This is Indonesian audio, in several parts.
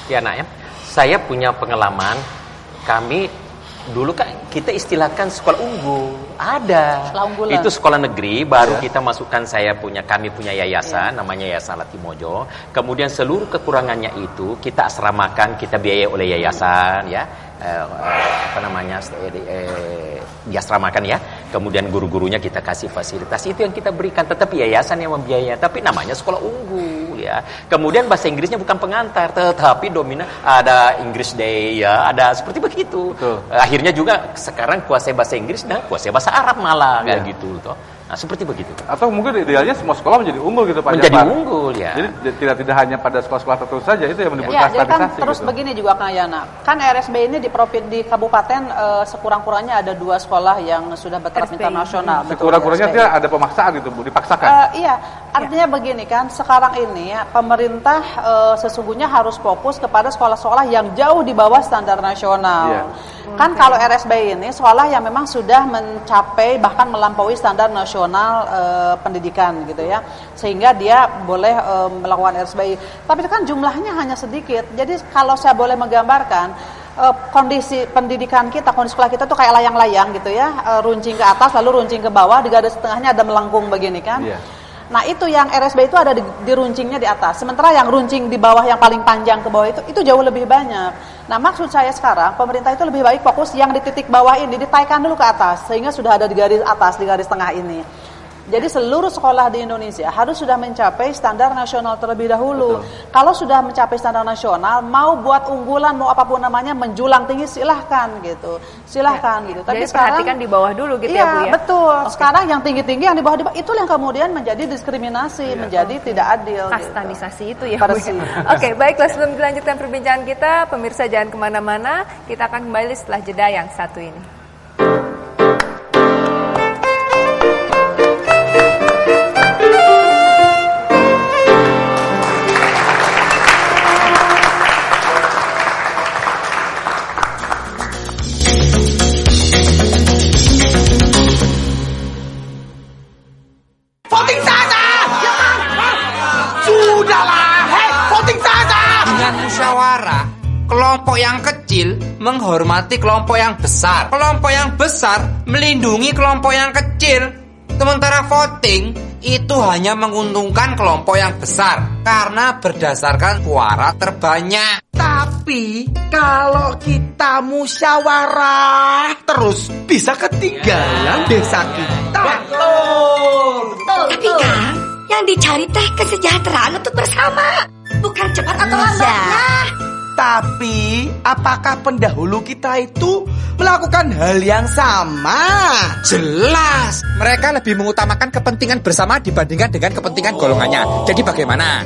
Ya nak ya, saya punya pengalaman. Kami dulu kan kita istilahkan sekolah unggul. Ada. Itu sekolah negeri. Baru kita masukkan kami punya yayasan, namanya Yayasan Latimojo. Kemudian seluruh kekurangannya itu kita asramakan, kita biayai oleh yayasan, ya. Diasramakan ya. Kemudian guru-gurunya kita kasih fasilitas. Itu yang kita berikan. Tetapi yayasan yang membiayai. Tapi namanya sekolah unggul ya. Kemudian bahasa Inggrisnya bukan pengantar, tetapi dominan ada English Day ya, ada seperti begitu. Betul. Akhirnya juga sekarang kuasai bahasa Inggris dan kuasai bahasa Arab malah kayak gitu toh. Nah, seperti begitu. Atau mungkin idealnya semua sekolah menjadi unggul gitu Pak. Menjadi unggul ya. Jadi tidak hanya pada sekolah-sekolah tertentu saja, itu yang menimbulkan standarisasi. standarisasi. Kan terus gitu. Begini juga Kang Yana. Kan RSB ini di kabupaten sekurang-kurangnya ada 2 sekolah yang sudah bertaraf internasional. Sekurang-kurangnya dia ada pemaksaan gitu Bu, dipaksakan. Iya, artinya begini kan, sekarang ini pemerintah sesungguhnya harus fokus kepada sekolah-sekolah yang jauh di bawah standar nasional. Kan kalau RSB ini sekolah yang memang sudah mencapai bahkan melampaui standar nasional pendidikan gitu ya, sehingga dia boleh melakukan RSBI. Tapi kan jumlahnya hanya sedikit. Jadi kalau saya boleh menggambarkan kondisi pendidikan kita, kondisi sekolah kita tuh kayak layang-layang gitu ya, runcing ke atas lalu runcing ke bawah, di garis tengahnya ada melengkung begini kan. Nah itu yang RSB itu ada di runcingnya di atas. Sementara yang runcing di bawah yang paling panjang ke bawah itu jauh lebih banyak. Nah maksud saya sekarang pemerintah itu lebih baik fokus yang di titik bawah ini ditaikkan dulu ke atas sehingga sudah ada di garis atas, di garis tengah ini. Jadi seluruh sekolah di Indonesia harus sudah mencapai standar nasional terlebih dahulu. Betul. Kalau sudah mencapai standar nasional, mau buat unggulan, mau apapun namanya, menjulang tinggi silahkan gitu. Silahkan gitu. Tapi jadi sekarang perhatikan di bawah dulu gitu ya Bu ya? Betul. Okay. Sekarang yang tinggi-tinggi, yang di bawah, itu yang kemudian menjadi diskriminasi, menjadi tidak adil. Kastanisasi gitu ya Bu ya? Oke, baiklah sebelum dilanjutkan perbincangan kita, pemirsa jangan kemana-mana, kita akan kembali setelah jeda yang satu ini. Kelompok yang kecil menghormati kelompok yang besar. Kelompok yang besar melindungi kelompok yang kecil. Sementara voting itu hanya menguntungkan kelompok yang besar karena berdasarkan suara terbanyak. Tapi kalau kita musyawarah terus bisa ketinggalan desa kita. Betul. Tapi kan yang dicari teh kesejahteraan untuk bersama, bukan cepat atau lambatnya. Tapi, apakah pendahulu kita itu melakukan hal yang sama? Jelas, mereka lebih mengutamakan kepentingan bersama dibandingkan dengan kepentingan golongannya. Jadi bagaimana?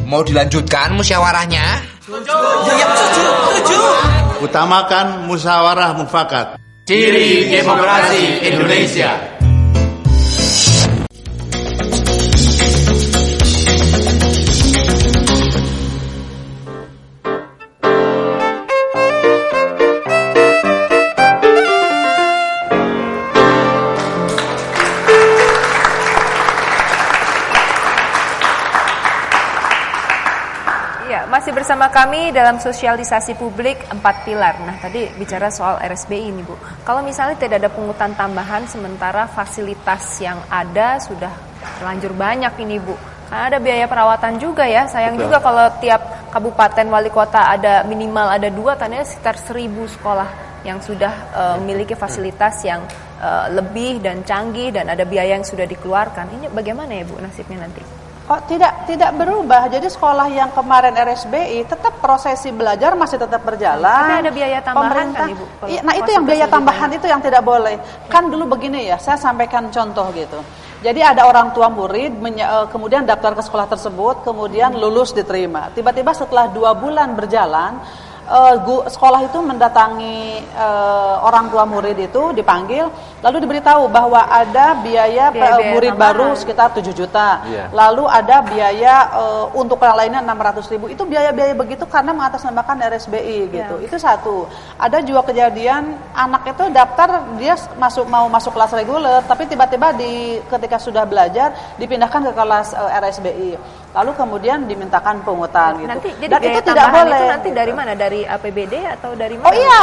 Mau dilanjutkan musyawarahnya? Setuju. Utamakan musyawarah mufakat. Ciri demokrasi Indonesia. Masih bersama kami dalam sosialisasi publik 4 pilar. Nah tadi bicara soal RSBI ini Bu. Kalau misalnya tidak ada pungutan tambahan sementara fasilitas yang ada sudah terlanjur banyak ini Bu. Karena ada biaya perawatan juga ya. Sayang juga kalau tiap kabupaten wali kota ada minimal ada 2, tandanya sekitar 1.000 sekolah yang sudah memiliki fasilitas yang lebih dan canggih dan ada biaya yang sudah dikeluarkan. Ini bagaimana ya Bu nasibnya nanti? Oh, tidak berubah. Jadi sekolah yang kemarin RSBI tetap prosesi belajar masih tetap berjalan. Tapi ada biaya tambahan kan Ibu? Nah itu yang biaya tambahan itu yang tidak boleh. Kan dulu begini ya, saya sampaikan contoh gitu. Jadi ada orang tua murid kemudian daftar ke sekolah tersebut, kemudian lulus diterima. Tiba-tiba setelah 2 bulan berjalan, sekolah itu mendatangi orang tua murid itu dipanggil, lalu diberitahu bahwa ada biaya murid baru sekitar 7 juta, lalu ada biaya untuk yang lainnya 600.000. Itu biaya-biaya begitu karena mengatasnamakan RSBI gitu. Itu satu. Ada juga kejadian anak itu daftar dia mau masuk kelas reguler, tapi tiba-tiba ketika sudah belajar dipindahkan ke kelas RSBI. lalu kemudian dimintakan pungutan gitu. Nanti jadi Dan biaya itu tidak tambahan boleh. itu nanti dari mana? Dari APBD atau dari mana? Oh iya,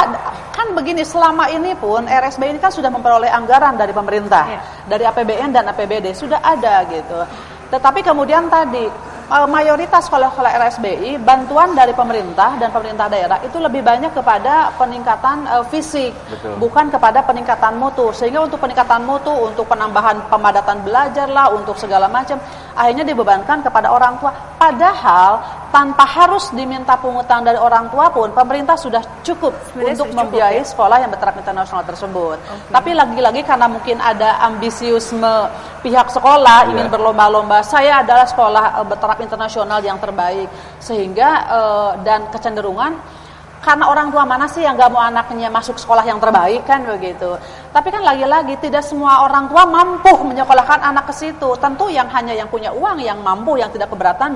kan begini, selama ini pun RSBI ini kan sudah memperoleh anggaran dari pemerintah, dari APBN dan APBD sudah ada gitu. Tetapi kemudian tadi mayoritas sekolah-sekolah RSBI bantuan dari pemerintah dan pemerintah daerah itu lebih banyak kepada peningkatan fisik, bukan kepada peningkatan mutu. Sehingga untuk peningkatan mutu, untuk penambahan pemadatan belajar lah, untuk segala macam, akhirnya dibebankan kepada orang tua. Padahal tanpa harus diminta pungutan dari orang tua pun pemerintah sudah cukup untuk membiayai sekolah yang bertaraf internasional tersebut. Tapi lagi-lagi karena mungkin ada ambisiusme pihak sekolah ingin berlomba-lomba, saya adalah sekolah bertaraf internasional yang terbaik, sehingga dan kecenderungan karena orang tua mana sih yang gak mau anaknya masuk sekolah yang terbaik kan begitu. Tapi kan lagi-lagi tidak semua orang tua mampu menyekolahkan anak ke situ. Tentu yang hanya yang punya uang yang mampu, yang tidak keberatan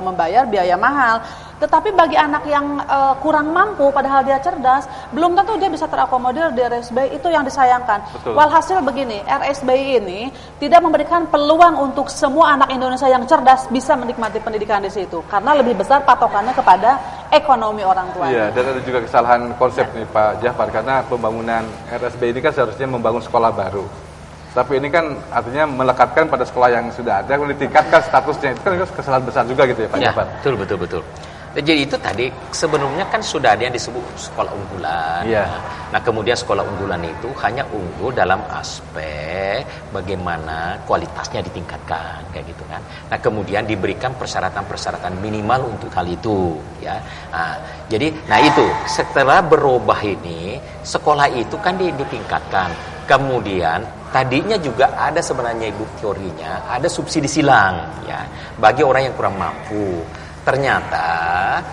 membayar biaya mahal. Tetapi bagi anak yang kurang mampu padahal dia cerdas, belum tentu dia bisa terakomodir di RSBI, itu yang disayangkan. Walhasil begini, RSBI ini tidak memberikan peluang untuk semua anak Indonesia yang cerdas bisa menikmati pendidikan di situ, karena lebih besar patokannya kepada ekonomi orang tua. Iya, dan ada juga kesalahan konsep nih Pak Jafar, karena pembangunan RSBI ini kan seharusnya membangun sekolah baru. Tapi ini kan artinya melekatkan pada sekolah yang sudah ada, ditingkatkan statusnya, itu kan kesalahan besar juga gitu ya Pak Jafar. Betul. Jadi itu tadi sebelumnya kan sudah ada yang disebut sekolah unggulan. Nah kemudian sekolah unggulan itu hanya unggul dalam aspek bagaimana kualitasnya ditingkatkan kayak gitu kan. Nah kemudian diberikan persyaratan-persyaratan minimal untuk hal itu ya. Jadi itu setelah berubah ini sekolah itu kan ditingkatkan. Kemudian tadinya juga ada sebenarnya ibu teorinya ada subsidi silang ya bagi orang yang kurang mampu. Ternyata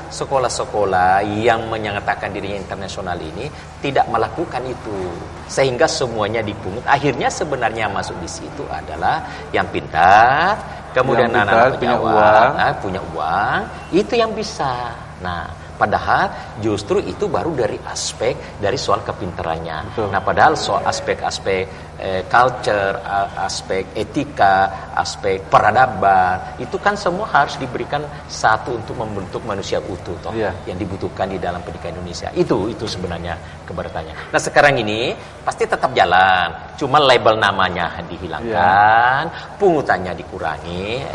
sekolah-sekolah yang menyatakan dirinya internasional ini tidak melakukan itu, sehingga semuanya dipungut. Akhirnya sebenarnya masuk di situ adalah yang pintar, kemudian anak-anak punya uang, itu yang bisa. Nah, padahal justru itu baru dari aspek dari soal kepintarannya. Nah, padahal soal aspek-aspek culture, aspek etika, aspek peradaban, itu kan semua harus diberikan satu untuk membentuk manusia utuh yang dibutuhkan di dalam pendidikan Indonesia. Itu sebenarnya keberatannya. Nah, sekarang ini pasti tetap jalan, cuma label namanya dihilangkan, pungutannya dikurangi,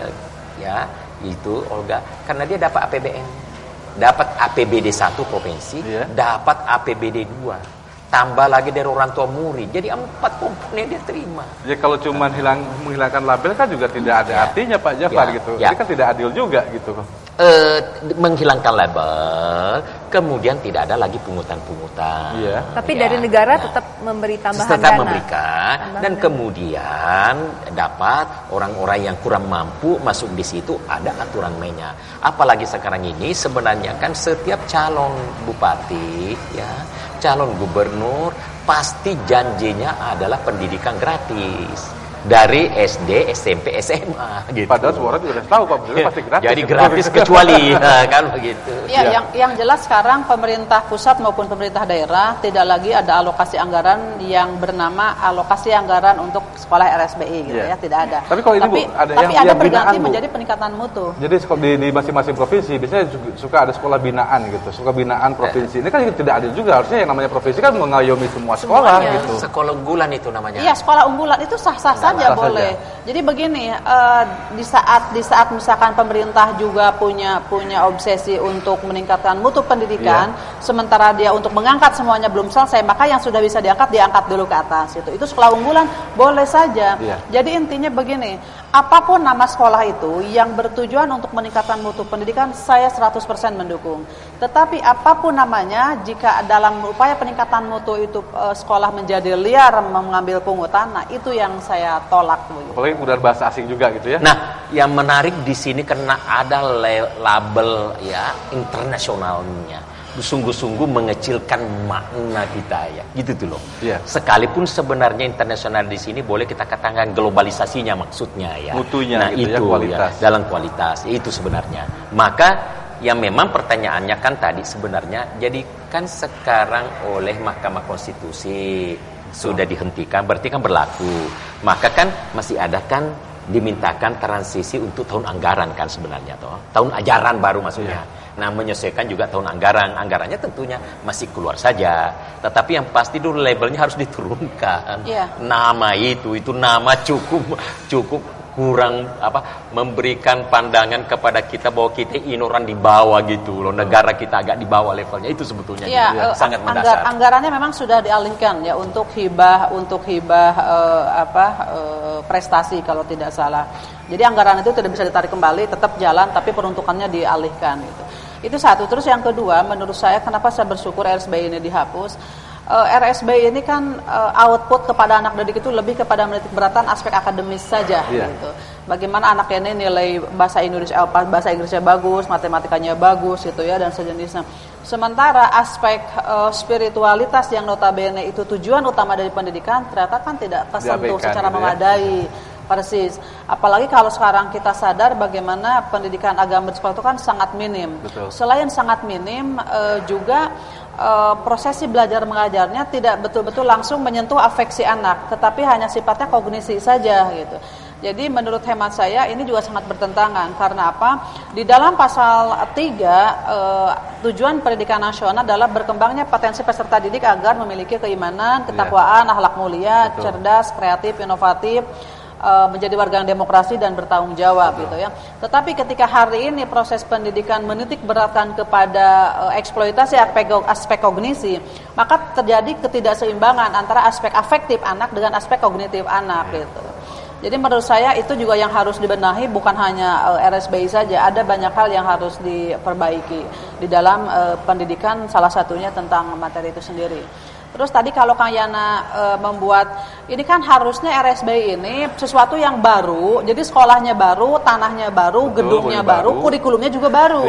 ya itu Olga, karena dia dapat APBN. Dapat APBD 1 provinsi, dapat APBD 2. Tambah lagi dari orang tua murid. Jadi 4 komponen dia terima. Ya kalau cuma menghilangkan label kan juga tidak ada artinya Pak Jafar gitu. Ini kan tidak adil juga gitu. Menghilangkan label, kemudian tidak ada lagi pungutan-pungutan. Tapi dari negara tetap memberi tambahan tetap dana. memberikan dan kemudian dapat orang-orang yang kurang mampu masuk di situ, ada aturan mainnya. Apalagi sekarang ini sebenarnya kan setiap calon bupati calon gubernur pasti janjinya adalah pendidikan gratis. Dari SD, SMP, SMA gitu. Padahal semua orang juga tahu Pak, pasti gratis. Jadi gratis kecuali kan begitu. Yang jelas sekarang pemerintah pusat maupun pemerintah daerah tidak lagi ada alokasi anggaran yang bernama alokasi anggaran untuk sekolah RSBI gitu tidak ada. Tapi kalau ini ada berganti binaan, menjadi peningkatan mutu. Jadi di masing-masing provinsi biasanya suka ada sekolah binaan gitu, binaan provinsi. Ini kan tidak adil juga, harusnya yang namanya provinsi kan mengayomi semua sekolah gitu. Sekolah unggulan itu namanya. Iya, sekolah unggulan itu sah-sah saja boleh. Jadi begini, di saat misalkan pemerintah juga punya obsesi untuk meningkatkan mutu pendidikan, sementara dia untuk mengangkat semuanya belum selesai, maka yang sudah bisa diangkat dulu ke atas. Itu sekolah unggulan boleh saja. Jadi intinya begini, apapun nama sekolah itu yang bertujuan untuk meningkatkan mutu pendidikan, saya 100% mendukung. Tetapi apapun namanya, jika dalam upaya peningkatan mutu itu sekolah menjadi liar mengambil pungutan, nah itu yang saya tolak. Apalagi udah bahasa asing juga gitu ya. Nah, yang menarik di sini karena ada label internasionalnya, sungguh-sungguh mengecilkan makna kita gitu tuh loh. Sekalipun sebenarnya internasional di sini boleh kita katakan globalisasinya maksudnya mutunya gitu, kualitas. Dalam kualitas itu sebenarnya. Maka yang memang pertanyaannya kan tadi sebenarnya jadi kan sekarang oleh Mahkamah Konstitusi sudah dihentikan, berarti kan berlaku. Maka kan masih ada kan dimintakan transisi untuk tahun anggaran kan sebenarnya toh. Tahun ajaran baru maksudnya. Nah, menyesuaikan juga tahun anggaran. Anggarannya tentunya masih keluar saja. Tetapi yang pasti dulu labelnya harus diturunkan. Nama itu nama cukup kurang memberikan pandangan kepada kita bahwa kita inoran di bawah gitu loh. Negara kita agak di bawah levelnya itu sebetulnya sangat mendasar. Anggarannya memang sudah dialihkan ya untuk hibah prestasi kalau tidak salah. Jadi anggaran itu tidak bisa ditarik kembali, tetap jalan tapi peruntukannya dialihkan gitu. Itu satu. Terus yang kedua, menurut saya kenapa saya bersyukur RSBI ini dihapus. RSBI ini kan output kepada anak didik itu lebih kepada menitik beratkan aspek akademis saja gitu. Bagaimana anak ini nilai bahasa Inggrisnya bagus, matematikanya bagus gitu ya dan sejenisnya. Sementara aspek spiritualitas yang notabene itu tujuan utama dari pendidikan ternyata kan tidak tersentuh secara memadai. Persis. Apalagi kalau sekarang kita sadar bagaimana pendidikan agama di sekolah itu kan sangat minim. Betul. Selain sangat minim, juga prosesi belajar mengajarnya tidak betul-betul langsung menyentuh afeksi anak, tetapi hanya sifatnya kognisi saja gitu. Jadi menurut hemat saya ini juga sangat bertentangan. Karena apa? Di dalam pasal 3 tujuan pendidikan nasional adalah berkembangnya potensi peserta didik agar memiliki keimanan, ketakwaan, akhlak mulia, cerdas, kreatif, inovatif, menjadi warga yang demokrasi dan bertanggung jawab gitu ya. Tetapi ketika hari ini proses pendidikan menitik beratkan kepada eksploitasi aspek kognisi, maka terjadi ketidakseimbangan antara aspek afektif anak dengan aspek kognitif anak gitu. Jadi menurut saya itu juga yang harus dibenahi, bukan hanya RSBI saja, ada banyak hal yang harus diperbaiki di dalam pendidikan, salah satunya tentang materi itu sendiri. Terus tadi kalau Kang Yana membuat, ini kan harusnya RSBI ini sesuatu yang baru, jadi sekolahnya baru, tanahnya baru, gedungnya baru, kurikulumnya juga baru.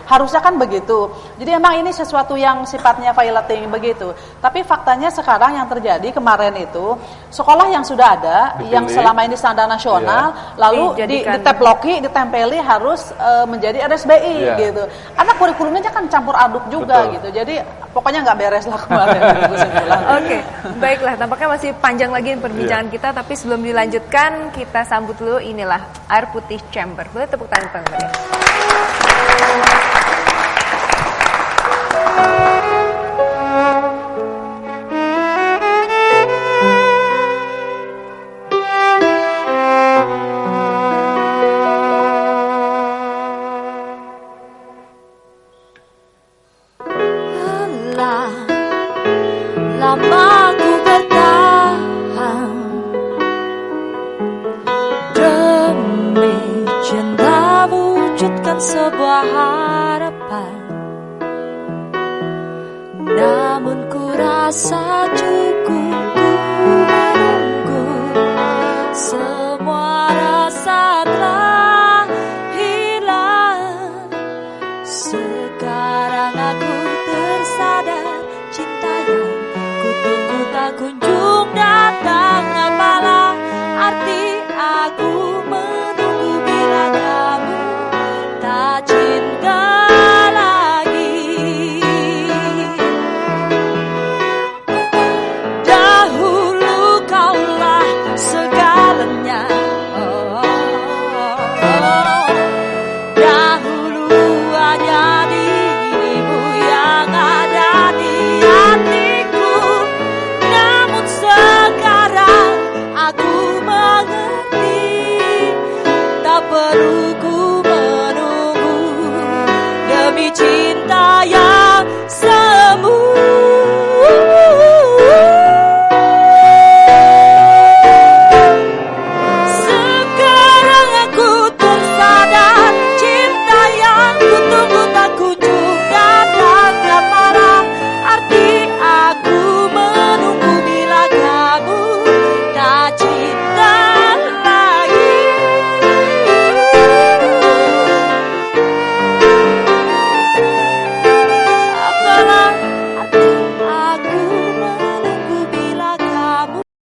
Harusnya kan begitu. Jadi emang ini sesuatu yang sifatnya piloting begitu. Tapi faktanya sekarang yang terjadi kemarin itu, sekolah yang sudah ada, yang selama ini standar nasional, lalu diteploki, ditempeli harus menjadi RSBI gitu. Karena kurikulumnya kan campur aduk juga gitu. Jadi pokoknya nggak beres lah kemarin. Oke, baiklah. Tampaknya masih panjang lagi perbincangan kita, tapi sebelum dilanjutkan kita sambut dulu inilah Air Putih Chamber. Boleh tepuk tangan ya. Lama ku bertahan demi cinta, wujudkan sebuah harapan. Namun ku rasa cukup ku menunggu, semua rasa telah hilang. Sekarang aku tersadar cinta yang tunggu tak kunjung datang. Apalah arti aku menunggu bila kamu tak cinta lagi. Dahulu kaulah segalanya, dahulu hanya dirimu yang ada di hatiku. Sekarang aku mengerti, tak perlu ku menunggu demi cinta yang